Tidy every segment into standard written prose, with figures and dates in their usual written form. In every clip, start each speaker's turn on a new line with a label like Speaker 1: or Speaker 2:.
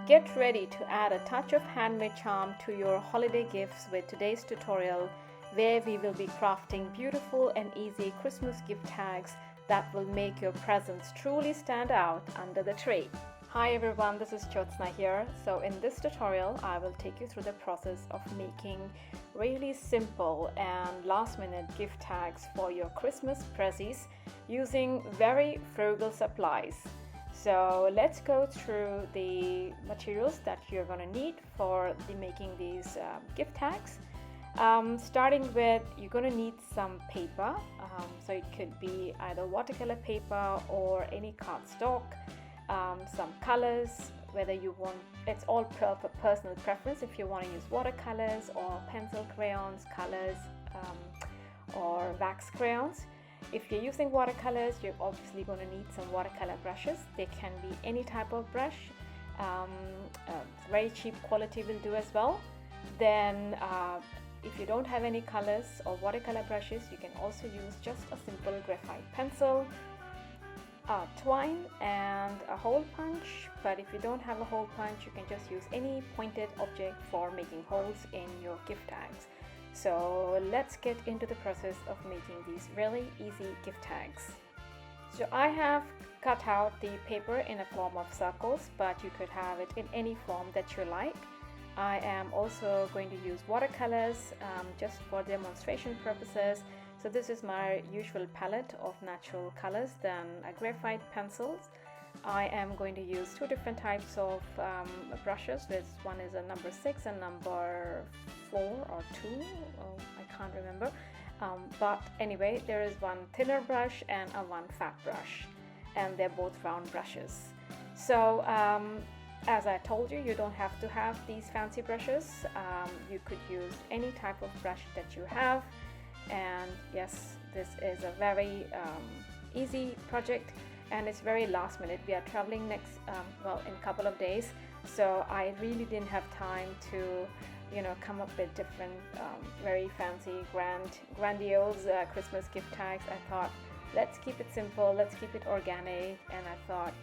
Speaker 1: Get ready to add a touch of handmade charm to your holiday gifts with today's tutorial, where we will be crafting beautiful and easy Christmas gift tags that will make your presents truly stand out under the tree. Hi everyone, this is Jyotsna here. So in this tutorial, I will take you through the process of making really simple and last minute gift tags for your Christmas pressies using very frugal supplies. So let's go through the materials that you're going to need for making these gift tags. Starting with, you're going to need some paper. So it could be either watercolor paper or any cardstock. Some colors, whether you want, it's all personal preference if you want to use watercolors or pencil crayons, colors, or wax crayons. If you're using watercolors, you're obviously going to need some watercolor brushes. They can be any type of brush. Very cheap quality will do as well. Then if you don't have any colors or watercolor brushes, you can also use just a simple graphite pencil, twine and a hole punch. But if you don't have a hole punch, you can just use any pointed object for making holes in your gift tags. So let's get into the process of making these really easy gift tags. So I have cut out the paper in a form of circles, but you could have it in any form that you like. I am also going to use watercolors just for demonstration purposes. So this is my usual palette of natural colors, then a graphite pencils. I am going to use two different types of brushes. One is a number 6 and number 4 or 2, I can't remember. But anyway, there is one thinner brush and one fat brush, and they're both round brushes. So as I told you, you don't have to have these fancy brushes. You could use any type of brush that you have. And yes, this is a very easy project, and it's very last minute. We are traveling next in a couple of days, so I really didn't have time to come up with different very fancy grandiose Christmas gift tags. I thought, let's keep it simple, let's keep it organic, and I thought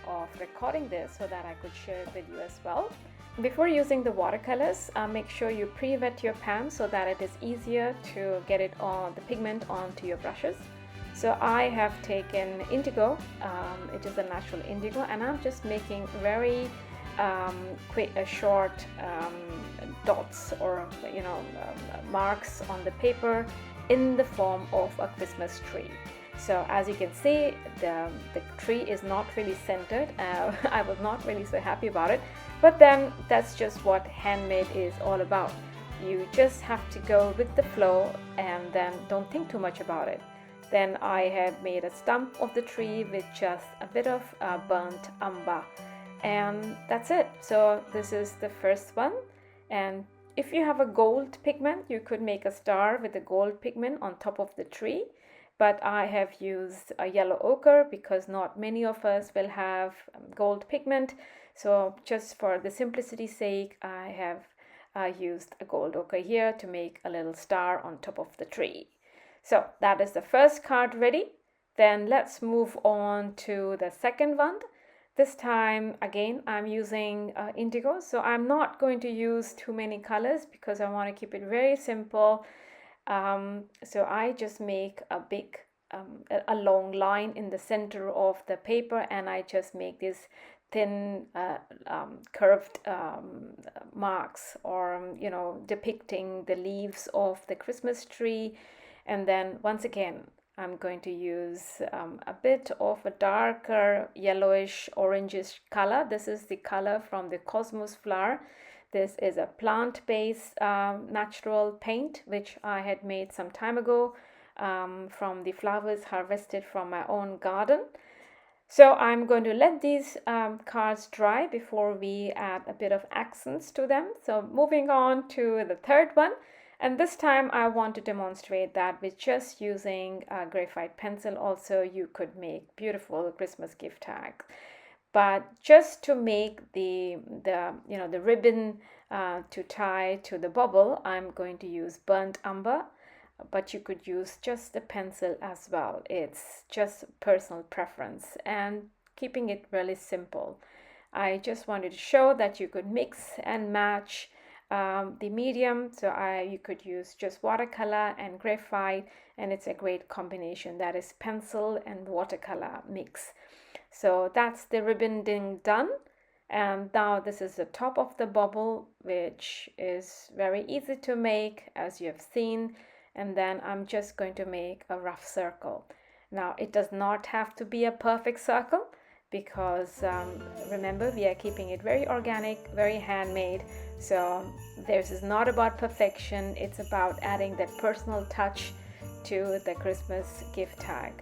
Speaker 1: of recording this so that I could share it with you as well. Before using the watercolors, make sure you pre-wet your pan so that it is easier to get it on the pigment onto your brushes. So I have taken indigo, it is a natural indigo, and I'm just making very quick, short dots or marks on the paper in the form of a Christmas tree. So as you can see, the tree is not really centered. I was not really so happy about it, but then that's just what handmade is all about. You just have to go with the flow and then don't think too much about it. Then I have made a stump of the tree with just a bit of burnt umber, and that's it. So this is the first one, and if you have a gold pigment, you could make a star with the gold pigment on top of the tree. But I have used a yellow ochre because not many of us will have gold pigment. So just for the simplicity's sake, I have used a gold ochre here to make a little star on top of the tree. So that is the first card ready. Then let's move on to the second one. This time again I'm using indigo. So I'm not going to use too many colors because I want to keep it very simple. So I just make a big a long line in the center of the paper, and I just make this thin curved marks, or depicting the leaves of the Christmas tree. And then once again I'm going to use a bit of a darker yellowish orangish color. This is the color from the cosmos flower. This is a plant-based natural paint which I had made some time ago from the flowers harvested from my own garden. So I'm going to let these cards dry before we add a bit of accents to them. So moving on to the third one, and this time I want to demonstrate that with just using a graphite pencil also you could make beautiful Christmas gift tags. But just to make the ribbon to tie to the bubble, I'm going to use burnt umber, but you could use just the pencil as well. It's just personal preference and keeping it really simple. I just wanted to show that you could mix and match the medium. So you could use just watercolor and graphite, and it's a great combination. That is pencil and watercolor mix. So that's the ribbon done. And now this is the top of the bubble, which is very easy to make, as you have seen. And then I'm just going to make a rough circle. Now it does not have to be a perfect circle, because remember, we are keeping it very organic, very handmade. So this is not about perfection, it's about adding that personal touch to the Christmas gift tag.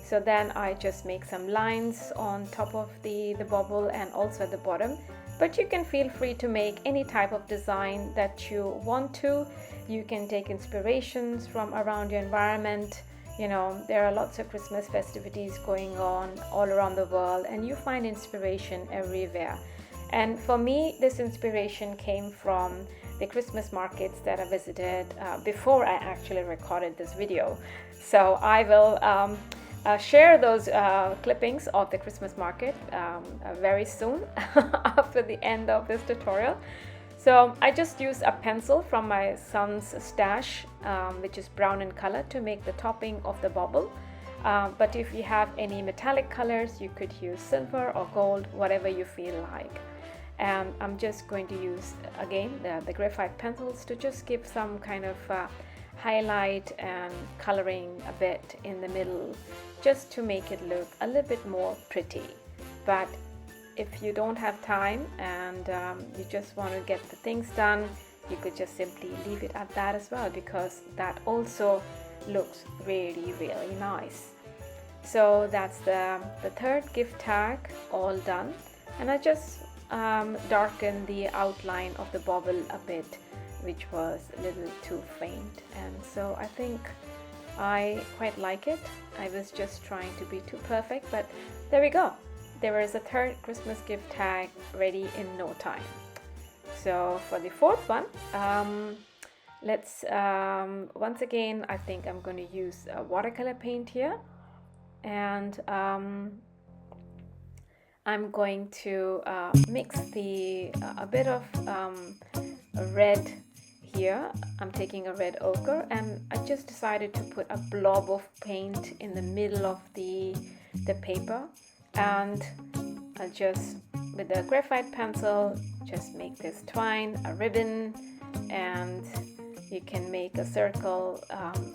Speaker 1: So then I just make some lines on top of the bubble and also at the bottom. But you can feel free to make any type of design that you want to. You can take inspirations from around your environment. You know, there are lots of Christmas festivities going on all around the world, and you find inspiration everywhere. And for me, this inspiration came from the Christmas markets that I visited before I actually recorded this video. So I will share those clippings of the Christmas market very soon after the end of this tutorial. So I just used a pencil from my son's stash, which is brown in color, to make the topping of the bubble. But if you have any metallic colors, you could use silver or gold, whatever you feel like. And I'm just going to use again the graphite pencils to just give some kind of highlight and coloring a bit in the middle, just to make it look a little bit more pretty. But if you don't have time and you just want to get the things done, you could just simply leave it at that as well, because that also looks really, really nice. So that's the third gift tag all done, and I just darken the outline of the bubble a bit, which was a little too faint, and so I think I quite like it. I was just trying to be too perfect, but there we go. There is a third Christmas gift tag ready in no time. So for the fourth one, let's once again, I think I'm going to use watercolor paint here, and I'm going to mix a bit of red here. I'm taking a red ochre, and I just decided to put a blob of paint in the middle of the paper, and I'll just, with the graphite pencil, just make this twine, a ribbon, and you can make a circle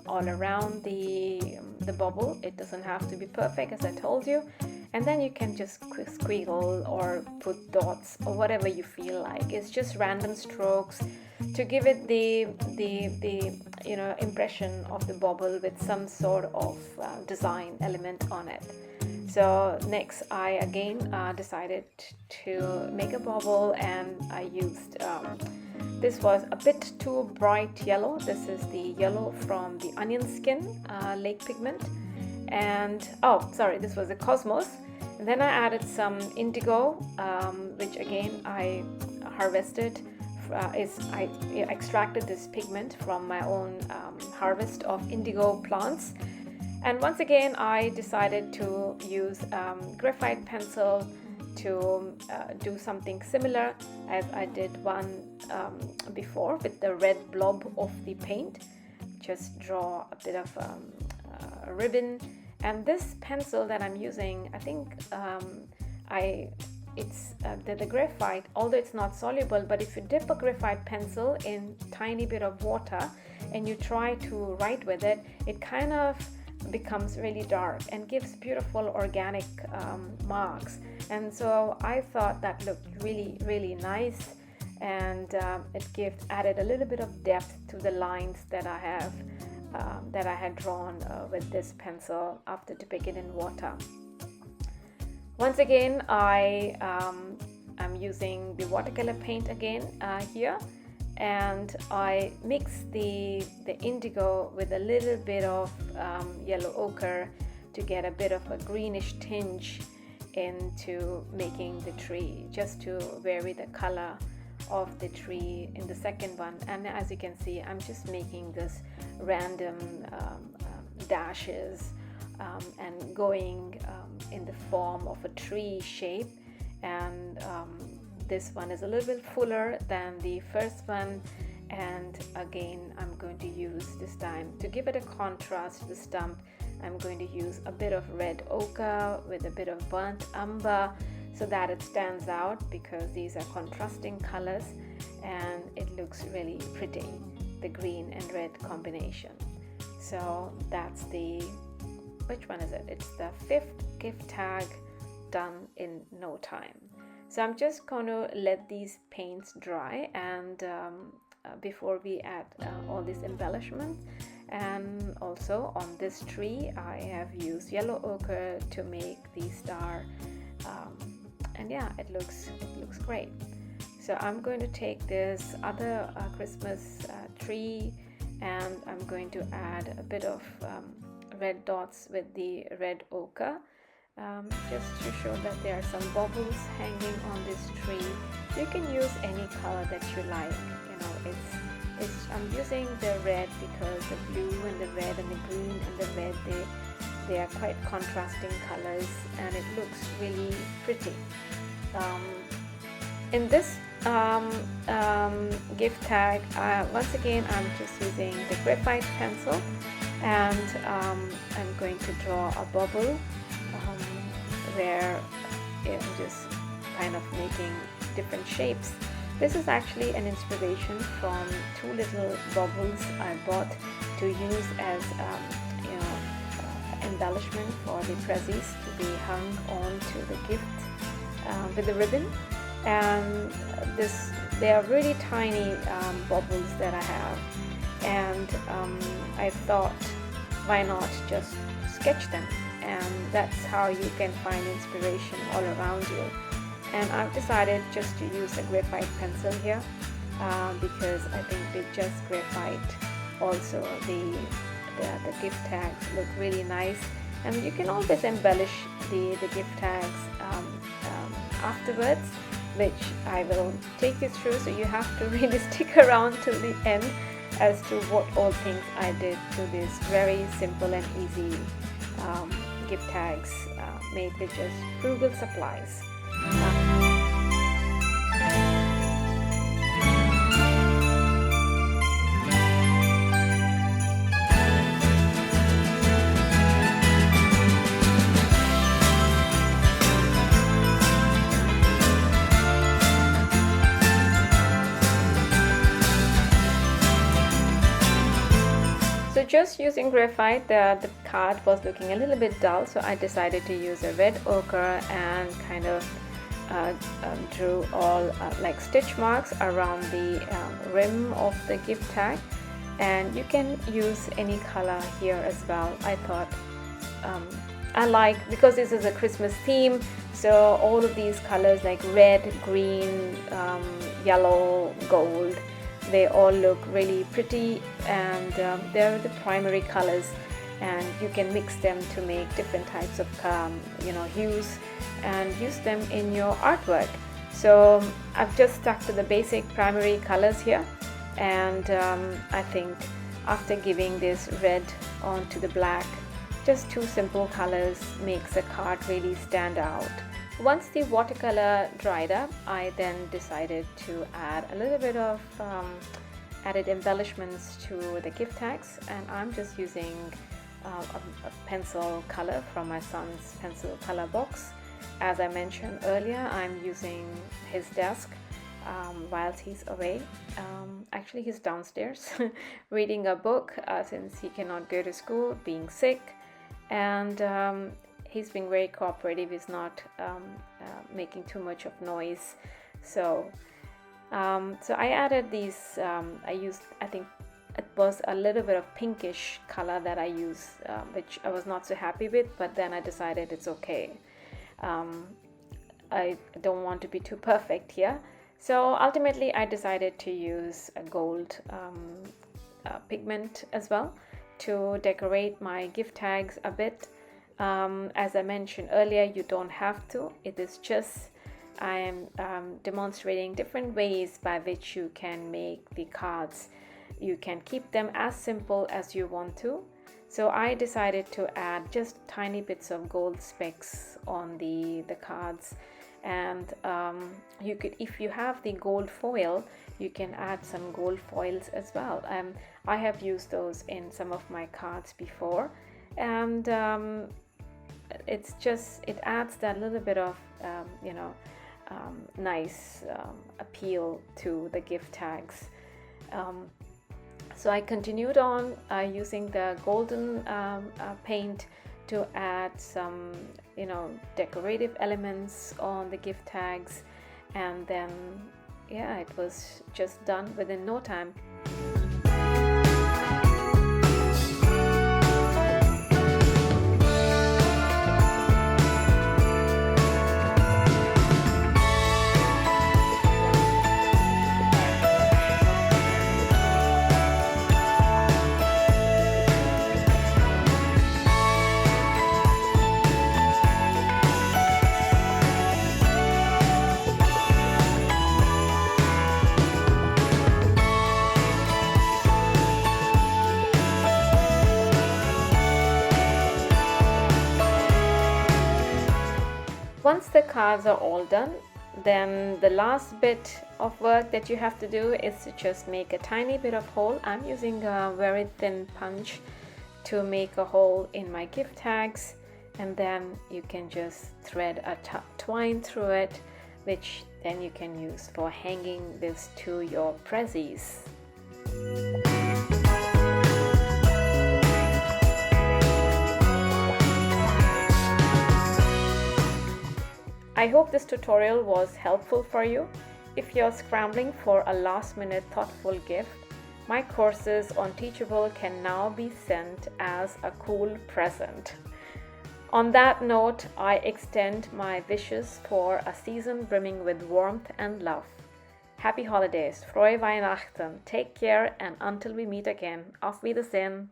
Speaker 1: all around the bubble. It doesn't have to be perfect, as I told you. And then you can just squiggle or put dots or whatever you feel like. It's just random strokes to give it the impression of the bubble with some sort of design element on it. So next, I again decided to make a bubble, and I used this was a bit too bright yellow. This is the yellow from the onion skin lake pigment. And this was the Cosmos. And then I added some indigo, which again I harvested. I extracted this pigment from my own harvest of indigo plants. And once again, I decided to use graphite pencil to do something similar as I did one before with the red blob of the paint. Just draw a bit of a ribbon, and this pencil that I'm using, I think it's the graphite, although it's not soluble, but if you dip a graphite pencil in tiny bit of water and you try to write with it, it kind of becomes really dark and gives beautiful organic marks. And so I thought that looked really, really nice, and it added a little bit of depth to the lines that I had drawn with this pencil after dipping it in water. Once again, I'm using the watercolor paint again here, and I mix the indigo with a little bit of yellow ochre to get a bit of a greenish tinge into making the tree, just to vary the color of the tree in the second one. And as you can see, I'm just making this random dashes and going in the form of a tree shape, and this one is a little bit fuller than the first one. And again, I'm going to use this time to give it a contrast to the stump. I'm going to use a bit of red ochre with a bit of burnt umber so that it stands out, because these are contrasting colors and it looks really pretty, the green and red combination. So that's the, which one is it? It's the 5th gift tag done in no time. So I'm just going to let these paints dry and before we add all these embellishments. And also on this tree I have used yellow ochre to make the star, and yeah, it looks great. So I'm going to take this other Christmas tree, and I'm going to add a bit of red dots with the red ochre, just to show that there are some bubbles hanging on this tree. You can use any color that you like. You know, I'm using the red because the blue and the red and the green and the red, they are quite contrasting colors, and it looks really pretty. In this gift tag, once again I'm just using the graphite pencil, and I'm going to draw a bubble where I'm just kind of making different shapes. This is actually an inspiration from 2 little bubbles I bought to use as embellishment for the pressies to be hung on to the gift with the ribbon. And they are really tiny bubbles that I have, and I thought, why not just sketch them? And that's how you can find inspiration all around you. And I've decided just to use a graphite pencil here, because I think with just graphite also the gift tags look really nice. And you can always embellish the gift tags afterwards, which I will take you through, so you have to really stick around till the end as to what all things I did to this very simple and easy gift tags made with just frugal supplies. So just using graphite, the card was looking a little bit dull, so I decided to use a red ochre and kind of drew all like stitch marks around the rim of the gift tag. And you can use any color here as well. I thought I like, because this is a Christmas theme, so all of these colors like red, green, yellow, gold, they all look really pretty, and they're the primary colors, and you can mix them to make different types of hues and use them in your artwork. So I've just stuck to the basic primary colors here, and I think after giving this red onto the black, just 2 simple colors makes a card really stand out. Once the watercolor dried up, I then decided to add a little bit of added embellishments to the gift tags, and I'm just using a pencil color from my son's pencil color box. As I mentioned earlier, I'm using his desk whilst he's away. Actually, he's downstairs reading a book since he cannot go to school, being sick, and he's being very cooperative. He's not making too much of noise. So I added these, I think it was a little bit of pinkish color that I used, which I was not so happy with, but then I decided it's okay. I don't want to be too perfect here. So ultimately I decided to use a gold pigment as well to decorate my gift tags a bit. As I mentioned earlier, you don't have to. It is just I am demonstrating different ways by which you can make the cards. You can keep them as simple as you want to. So I decided to add just tiny bits of gold specks on the cards, And you could, if you have the gold foil, you can add some gold foils as well. I have used those in some of my cards before, and it adds that little bit of nice appeal to the gift tags. So I continued on using the golden paint to add some decorative elements on the gift tags, and then it was just done within no time. Once the cards are all done, then the last bit of work that you have to do is to just make a tiny bit of hole. I'm using a very thin punch to make a hole in my gift tags, and then you can just thread a twine through it, which then you can use for hanging this to your pressies. I hope this tutorial was helpful for you. If you're scrambling for a last-minute thoughtful gift, my courses on Teachable can now be sent as a cool present. On that note, I extend my wishes for a season brimming with warmth and love. Happy holidays, Frohe Weihnachten, take care, and until we meet again, auf Wiedersehen.